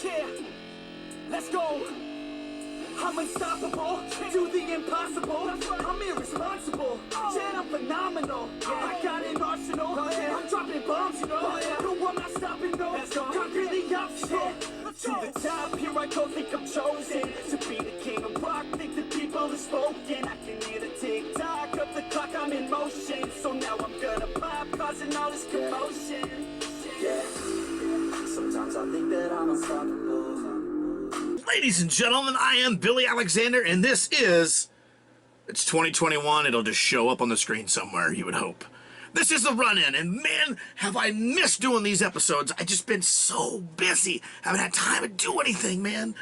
Yeah, let's go. I'm unstoppable, do the impossible. I'm irresponsible, yet I'm phenomenal. I got an arsenal, I'm dropping bombs, you know. No, I'm not stopping, no. Conquer the obstacle. To the top, here I go, think I'm chosen to be the king of rock, think the people are spoken. I can hear the tick-tock of the clock, I'm in motion. So now I'm gonna pop, causing all this commotion. Yeah, sometimes I think that I'm unstoppable. Ladies and gentlemen, I am Billy Alexander, and this is... It's 2021, it'll just show up on the screen somewhere, you would hope. This is the run-in, and man, have I missed doing these episodes. I've just been so busy. Haven't had time to do anything, man.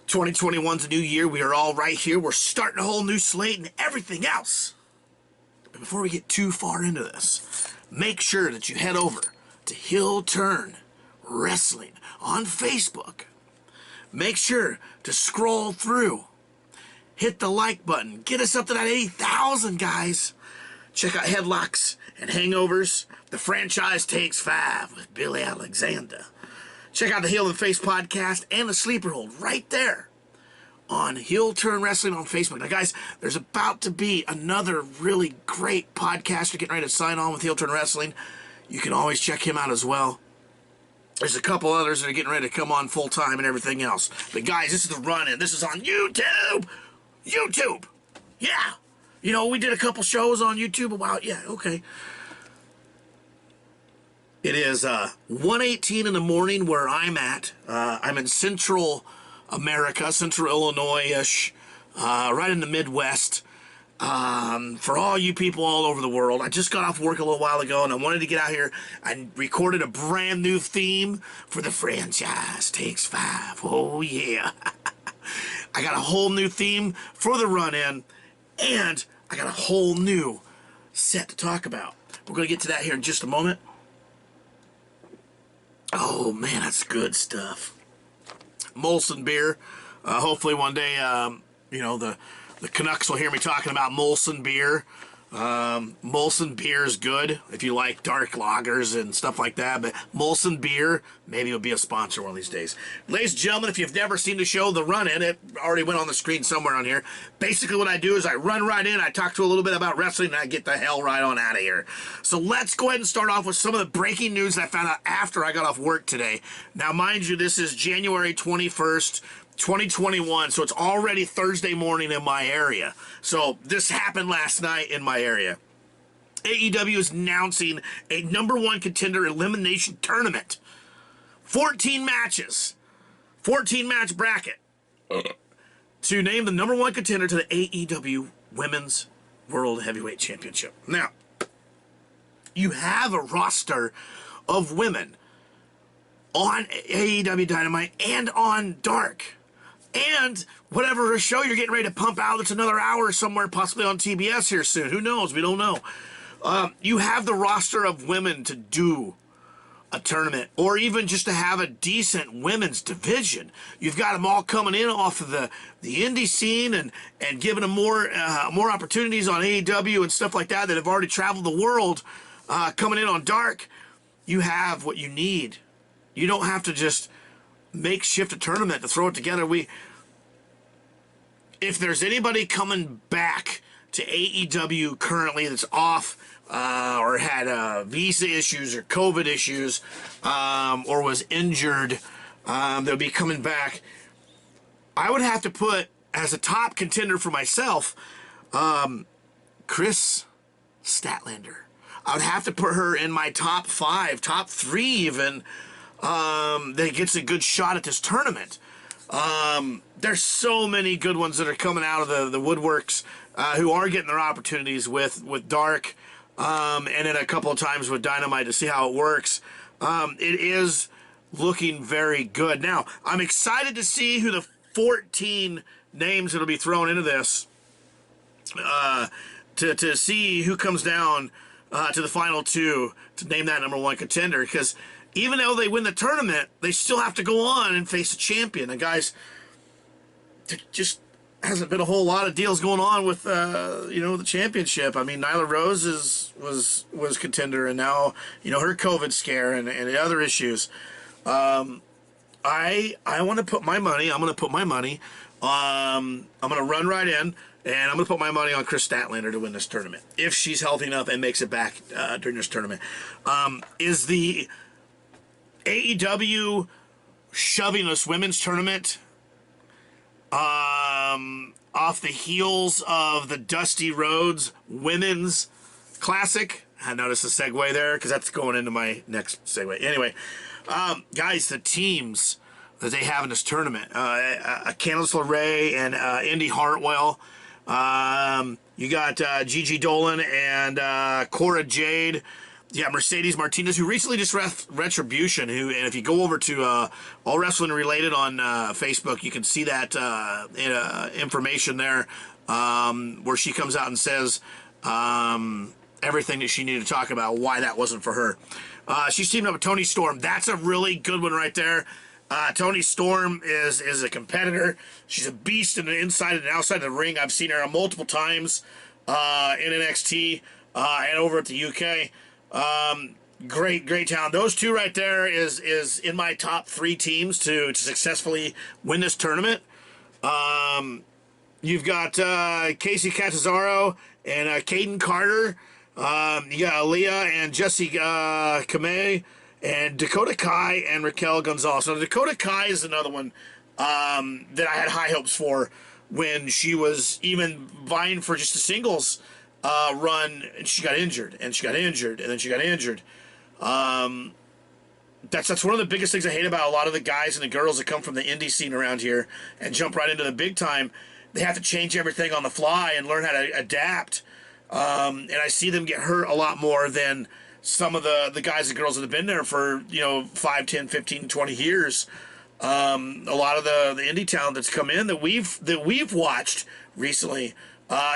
2021's a new year. We are all right here. We're starting a whole new slate and everything else. But before we get too far into this, make sure that you head over to Heel Turn Wrestling on Facebook. Make sure to scroll through. Hit the like button. Get us up to that 80,000, guys. Check out Headlocks and Hangovers. The Franchise Takes 5 with Billy Alexander. Check out the Heel and Face podcast and the Sleeper Hold right there on Heel Turn Wrestling on Facebook. Now, guys, there's about to be another really great podcaster getting ready to sign on with Heel Turn Wrestling. You can always check him out as well. There's a couple others that are getting ready to come on full-time and everything else. But, guys, this is the run-in. This is on YouTube. YouTube. Yeah. You know, we did a couple shows on YouTube about, yeah, okay. It is 1:18 in the morning where I'm at. I'm in Central America, Central Illinois-ish, right in the Midwest. For all you people all over the world, I just got off work a little while ago and I wanted to get out here. I recorded a brand new theme for the Franchise Takes 5. Oh, yeah. I got a whole new theme for the run-in, and I got a whole new set to talk about. We're going to get to that here in just a moment. Oh, man, that's good stuff. Molson beer. Hopefully one day, you know, the Canucks will hear me talking about Molson beer. Molson beer is good if you like dark lagers and stuff like that, but Molson beer, maybe it'll be a sponsor one of these days. Ladies and gentlemen, if you've never seen the show The Run-In, it already went on the screen somewhere on here. Basically what I do is I run right in, I talk to a little bit about wrestling, and I get the hell right on out of here. So let's go ahead and start off with some of the breaking news that I found out after I got off work today. Now, mind you, this is January 21st, 2021, so it's already Thursday morning in my area. So this happened last night in my area. AEW is announcing a #1 contender elimination tournament. 14 matches. 14-match bracket. To name the #1 contender to the AEW Women's World Heavyweight Championship. Now, you have a roster of women on AEW Dynamite and on Dark. And whatever show you're getting ready to pump out, it's another hour somewhere, possibly on TBS here soon. Who knows? We don't know. You have the roster of women to do a tournament, or even just to have a decent women's division. You've got them all coming in off of the indie scene and giving them more opportunities on AEW and stuff like that have already traveled the world, coming in on Dark. You have what you need. You don't have to just makeshift a tournament to throw it together. If there's anybody coming back to AEW currently that's off or had visa issues or COVID issues or was injured, they'll be coming back. I would have to put as a top contender for myself, Chris Statlander. I would have to put her in my top 5, top 3 even, that gets a good shot at this tournament. There's so many good ones that are coming out of the woodworks who are getting their opportunities with Dark and then a couple of times with Dynamite to see how it works. It is looking very good. Now, I'm excited to see who the 14 names that will be thrown into this to see who comes down to the final 2 to name that #1 contender, because even though they win the tournament, they still have to go on and face a champion. And guys, there just hasn't been a whole lot of deals going on with the championship. I mean, Nyla Rose was contender, and now her COVID scare and the other issues. I want to put my money. I'm going to put my money. I'm going to run right in, and I'm going to put my money on Chris Statlander to win this tournament if she's healthy enough and makes it back during this tournament. Is the AEW shoving this women's tournament off the heels of the Dusty Rhodes Women's Classic? I noticed a segue there because that's going into my next segue. Anyway, guys, the teams that they have in this tournament, Candice LeRae and Indy Hartwell. You got Gigi Dolan and Cora Jade. Yeah, Mercedes Martinez, who recently just left Retribution. And if you go over to All Wrestling Related on Facebook, you can see that information there, where she comes out and says everything that she needed to talk about, why that wasn't for her. She's teamed up with Toni Storm. That's a really good one right there. Toni Storm is a competitor. She's a beast in the inside and outside of the ring. I've seen her multiple times in NXT and over at the UK. Great talent. Those two right there is in my top 3 teams to successfully win this tournament. You've got Casey Catanzaro and Caden Carter. You got Aaliyah and Jessie Kamei and Dakota Kai and Raquel Gonzalez. So Dakota Kai is another one that I had high hopes for when she was even vying for just a singles run, and she got injured, and she got injured, and then she got injured. That's one of the biggest things I hate about a lot of the guys and the girls that come from the indie scene around here and jump right into the big time. They have to change everything on the fly and learn how to adapt. And I see them get hurt a lot more than some of the guys and girls that have been there for 5, 10, 15, 20 years. A lot of the indie talent that's come in that we've watched recently.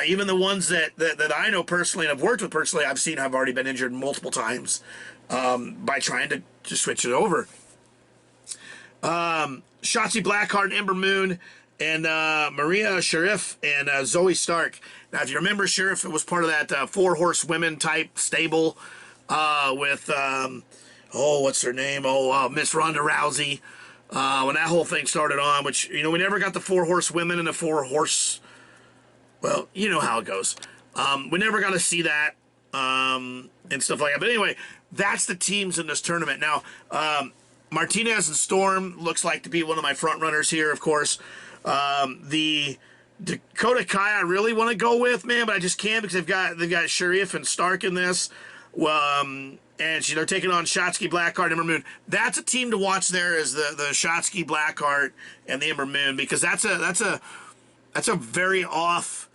Even the ones that I know personally and have worked with personally, I've seen have already been injured multiple times by trying to switch it over. Shotzi Blackheart and Ember Moon and Maria Sharif and Zoe Stark. Now, if you remember, Sharif was part of that 4 horsewomen type stable with, what's her name? Miss Ronda Rousey. When that whole thing started on, which, we never got the 4 horsewomen and the 4 horse... Well, you know how it goes. We never got to see that and stuff like that. But anyway, that's the teams in this tournament. Now, Martinez and Storm looks like to be one of my front runners here, of course. The Dakota Kai I really want to go with, man, but I just can't because they've got Sharif and Stark in this. Well, and they're taking on Shotzi Blackheart and Ember Moon. That's a team to watch there, is the Shotzi Blackheart and the Ember Moon, because that's a very off.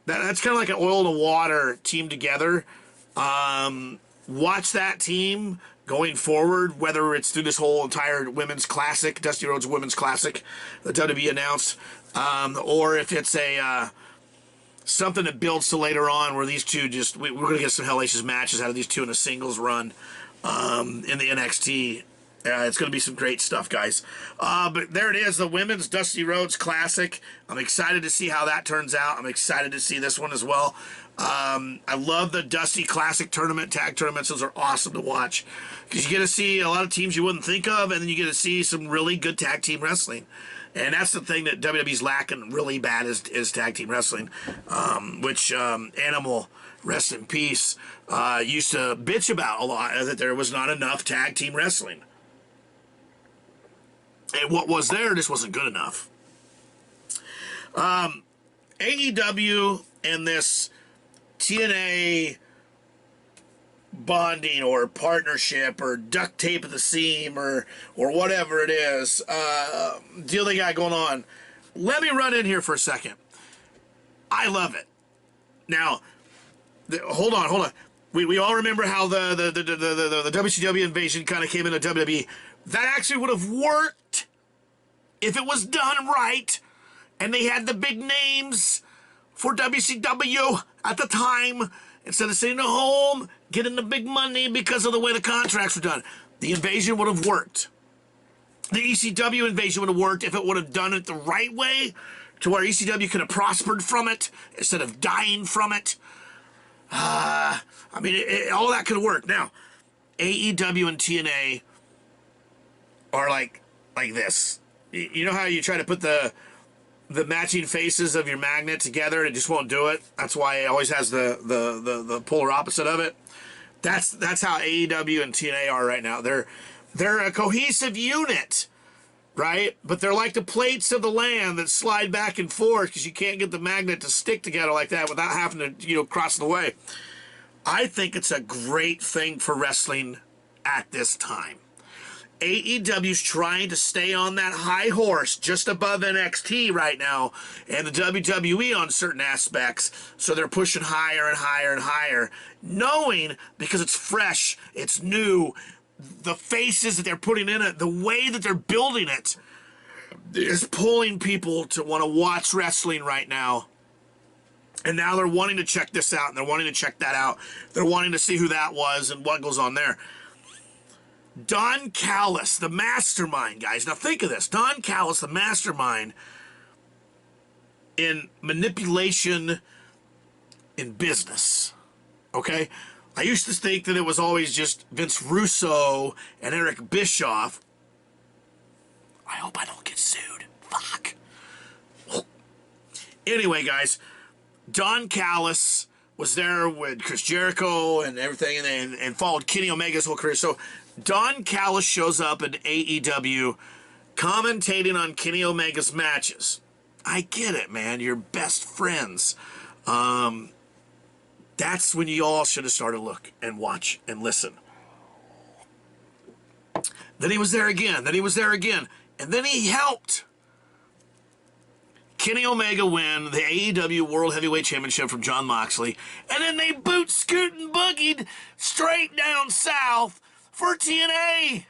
That's kind of like an oil to water team together. Watch that team going forward, whether it's through this whole entire Women's Classic, Dusty Rhodes Women's Classic, the WWE announced, or if it's something that builds to later on where these two we're going to get some hellacious matches out of these two in a singles run in the NXT. It's going to be some great stuff, guys. But there it is, the Women's Dusty Rhodes Classic. I'm excited to see how that turns out. I'm excited to see this one as well. I love the Dusty Classic tournament, tag tournaments. Those are awesome to watch because you get to see a lot of teams you wouldn't think of, and then you get to see some really good tag team wrestling. And that's the thing that WWE's lacking really bad is tag team wrestling, which Animal, rest in peace, used to bitch about a lot, that there was not enough tag team wrestling. And what was there just wasn't good enough. AEW and this TNA bonding or partnership or duct tape at the seam or whatever it is, deal they got going on. Let me run in here for a second. I love it. Now, hold on. We all remember how the WCW invasion kind of came into WWE. That actually would have worked if it was done right and they had the big names for WCW at the time instead of sitting at home getting the big money because of the way the contracts were done. The invasion would have worked. The ECW invasion would have worked if it would have done it the right way to where ECW could have prospered from it instead of dying from it. All that could have worked. Now, AEW and TNA are like like this. You know how you try to put the matching faces of your magnet together and it just won't do it? That's why it always has the polar opposite of it. That's how AEW and TNA are right now. They're a cohesive unit, right? But they're like the plates of the land that slide back and forth because you can't get the magnet to stick together like that without having to, cross the way. I think it's a great thing for wrestling at this time. AEW's trying to stay on that high horse just above NXT right now and the WWE on certain aspects, so they're pushing higher and higher and higher, knowing because it's fresh, it's new, the faces that they're putting in it, the way that they're building it is pulling people to want to watch wrestling right now. And now they're wanting to check this out and they're wanting to check that out. They're wanting to see who that was and what goes on there. Don Callis, the mastermind, guys. Now think of this. Don Callis, the mastermind in manipulation in business. Okay? I used to think that it was always just Vince Russo and Eric Bischoff. I hope I don't get sued. Fuck. Anyway, guys, Don Callis was there with Chris Jericho and everything and followed Kenny Omega's whole career. So Don Callis shows up in AEW commentating on Kenny Omega's matches. I get it, man. You're best friends. That's when you all should have started to look and watch and listen. Then he was there again. Then he was there again. And then he helped Kenny Omega win the AEW World Heavyweight Championship from Jon Moxley. And then they boot, scoot, and boogied straight down south for TNA.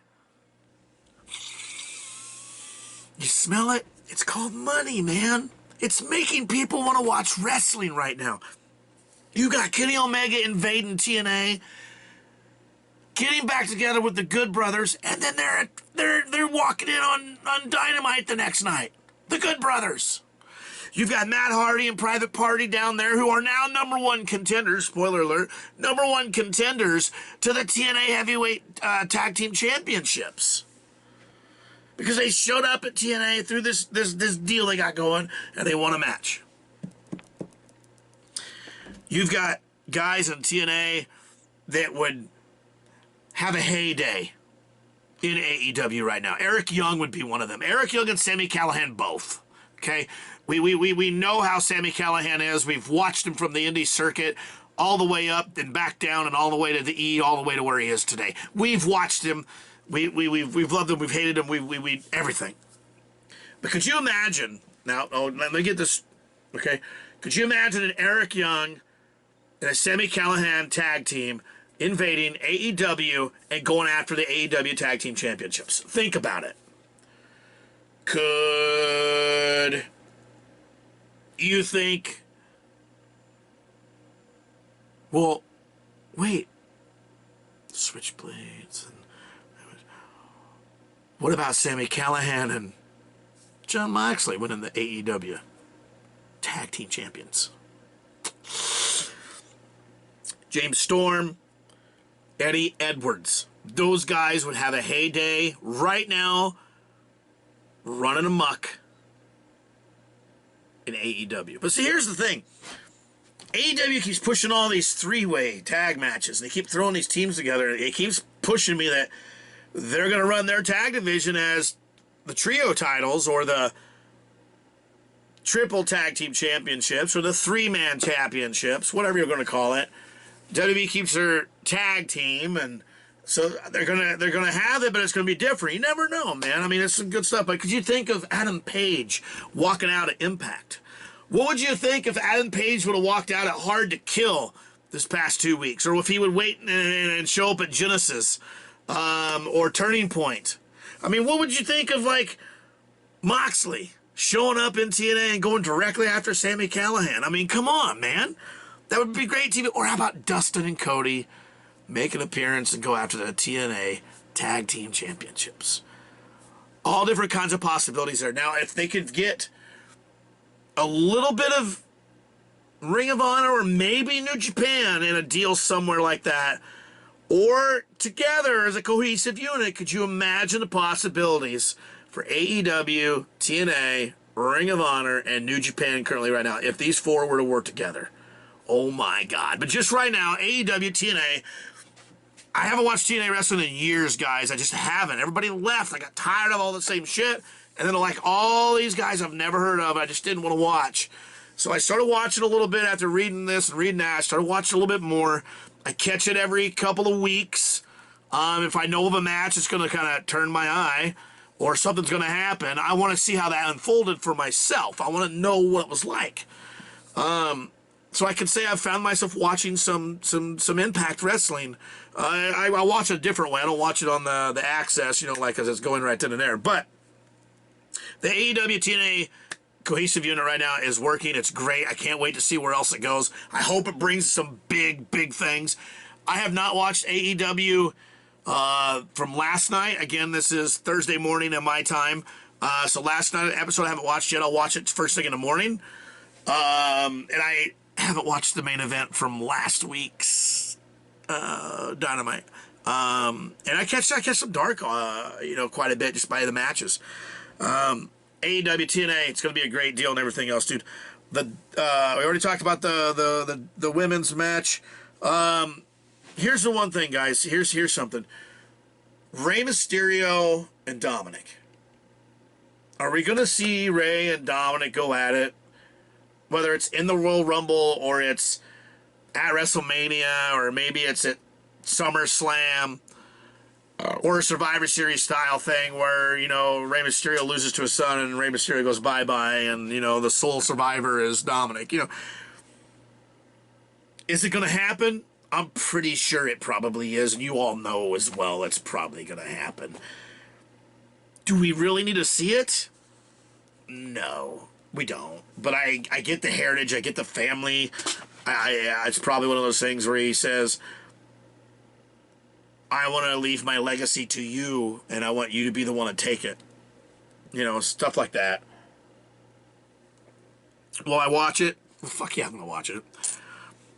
You smell it? It's called money, man. It's making people want to watch wrestling right now. You got Kenny Omega invading TNA, getting back together with the Good Brothers, and then they're walking in on Dynamite the next night. The Good Brothers. You've got Matt Hardy and Private Party down there who are now #1 contenders, spoiler alert, #1 contenders to the TNA Heavyweight Tag Team Championships. Because they showed up at TNA through this deal they got going, and they won a match. You've got guys in TNA that would have a heyday in AEW right now. Eric Young would be one of them. Eric Young and Sami Callihan both. Okay? We know how Sami Callihan is. We've watched him from the indie circuit all the way up and back down and all the way to the E, all the way to where he is today. We've watched him. We've loved him. We've hated him. We everything. But could you imagine, now, let me get this, okay? Could you imagine an Eric Young and a Sami Callihan tag team invading AEW and going after the AEW Tag Team Championships? Think about it. Could you think, well, wait, Switchblades, and what about Sami Callihan and Jon Moxley winning the AEW Tag Team Champions? James Storm, Eddie Edwards. Those guys would have a heyday right now, running amok in AEW. But see, here's the thing. AEW keeps pushing all these three-way tag matches. They keep throwing these teams together. It keeps pushing me that they're going to run their tag division as the trio titles or the triple tag team championships or the three-man championships, whatever you're going to call it. WWE keeps their tag team, and so they're gonna have it, but it's gonna be different. You never know, man. I mean, it's some good stuff. But could you think of Adam Page walking out at Impact? What would you think if Adam Page would have walked out at Hard to Kill this past 2 weeks, or if he would wait and show up at Genesis or Turning Point? I mean, what would you think of like Moxley showing up in TNA and going directly after Sami Callihan? I mean, come on, man. That would be great TV. Or how about Dustin and Cody make an appearance and go after the TNA Tag Team Championships? All different kinds of possibilities there. Now, if they could get a little bit of Ring of Honor or maybe New Japan in a deal somewhere like that, or together as a cohesive unit, could you imagine the possibilities for AEW, TNA, Ring of Honor, and New Japan currently right now, if these four were to work together. Oh my God. But just right now, AEW, TNA, I haven't watched TNA wrestling in years, guys. I just haven't. Everybody left. I got tired of all the same shit. And then like all these guys I've never heard of, I just didn't want to watch. So I started watching a little bit after reading this and reading that. I started watching a little bit more. I catch it every couple of weeks. If I know of a match, it's going to kind of turn my eye or something's going to happen. I want to see how that unfolded for myself. I want to know what it was like. So I can say I've found myself watching some Impact Wrestling. I watch it a different way. I don't watch it on the Access, you know, like as it's going right then and there. But the AEW TNA cohesive unit right now is working. It's great. I can't wait to see where else it goes. I hope it brings some big things. I have not watched AEW from last night. Again, this is Thursday morning at my time. So last night episode I haven't watched yet. I'll watch it first thing in the morning. And I haven't watched the main event from last week's Dynamite. And I catch some dark, you know, quite a bit just by the matches. AEW TNA, it's going to be a great deal and everything else, dude. We already talked about the women's match. Here's the one thing, guys. Here's something. Rey Mysterio and Dominic. Are we going to see Rey and Dominic go at it? Whether it's in the Royal Rumble or it's at WrestleMania or maybe it's at SummerSlam or a Survivor Series style thing where, you know, Rey Mysterio loses to his son and Rey Mysterio goes bye-bye and, you know, the sole survivor is Dominic. You know, is it going to happen? I'm pretty sure it probably is, and you all know as well it's probably going to happen. Do we really need to see it? No, we don't. But I get the heritage, I get the family. It's probably one of those things where he says, I want to leave my legacy to you, and I want you to be the one to take it. You know, stuff like that. Will I watch it? Well, fuck yeah, I'm going to watch it.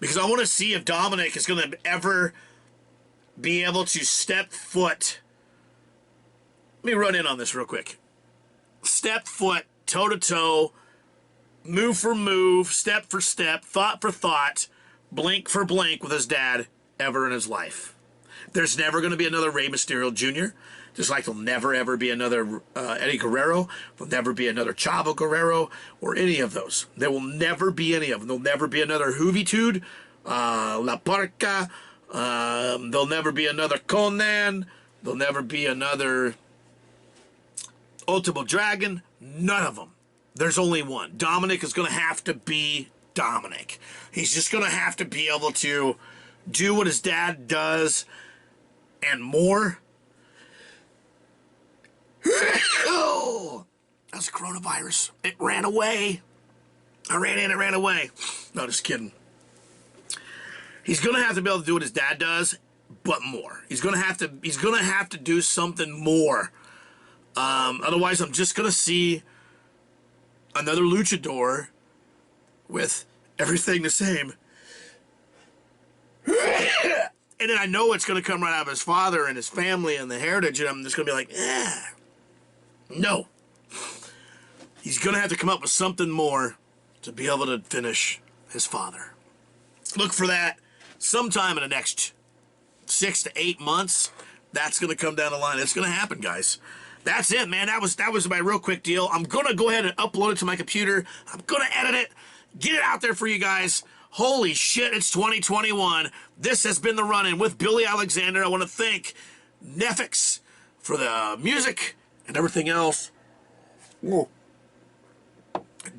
Because I want to see if Dominic is going to ever be able to step foot. Let me run in on this real quick. Step foot, toe to toe, move for move, step for step, thought for thought, blink for blink with his dad ever in his life. There's never going to be another Rey Mysterio Jr., just like there'll never ever be another Eddie Guerrero. There'll never be another Chavo Guerrero or any of those. There will never be any of them. There'll never be another Juvitude, La Parca. There'll never be another Conan. There'll never be another Ultimo Dragon. None of them. There's only one. Dominic is going to have to be Dominic. He's just going to have to be able to do what his dad does and more. Oh, that's coronavirus. It ran away. I ran in, it ran away. No, just kidding. He's gonna have to be able to do what his dad does, but more. He's gonna have to do something more. Otherwise, I'm just gonna see another luchador with everything the same. And then I know it's gonna come right out of his father and his family and the heritage, and I'm just gonna be like, no. He's going to have to come up with something more to be able to finish his father. Look for that sometime in the next 6 to 8 months. That's going to come down the line. It's going to happen, guys. That's it, man. That was my real quick deal. I'm going to go ahead and upload it to my computer. I'm going to edit it, get it out there for you guys. Holy shit, it's 2021. This has been The Run-In with Billy Alexander. I want to thank NEFFEX for the music and everything else. Whoa.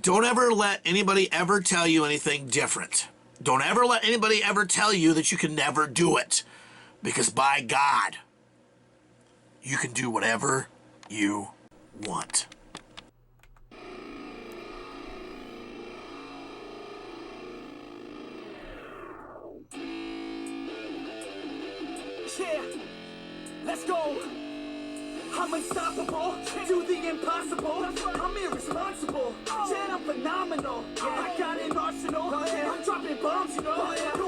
Don't ever let anybody ever tell you anything different. Don't ever let anybody ever tell you that you can never do it. Because by God, you can do whatever you want. Yeah, let's go. I'm unstoppable, do the impossible. I'm irresponsible, yet I'm phenomenal. I got an arsenal,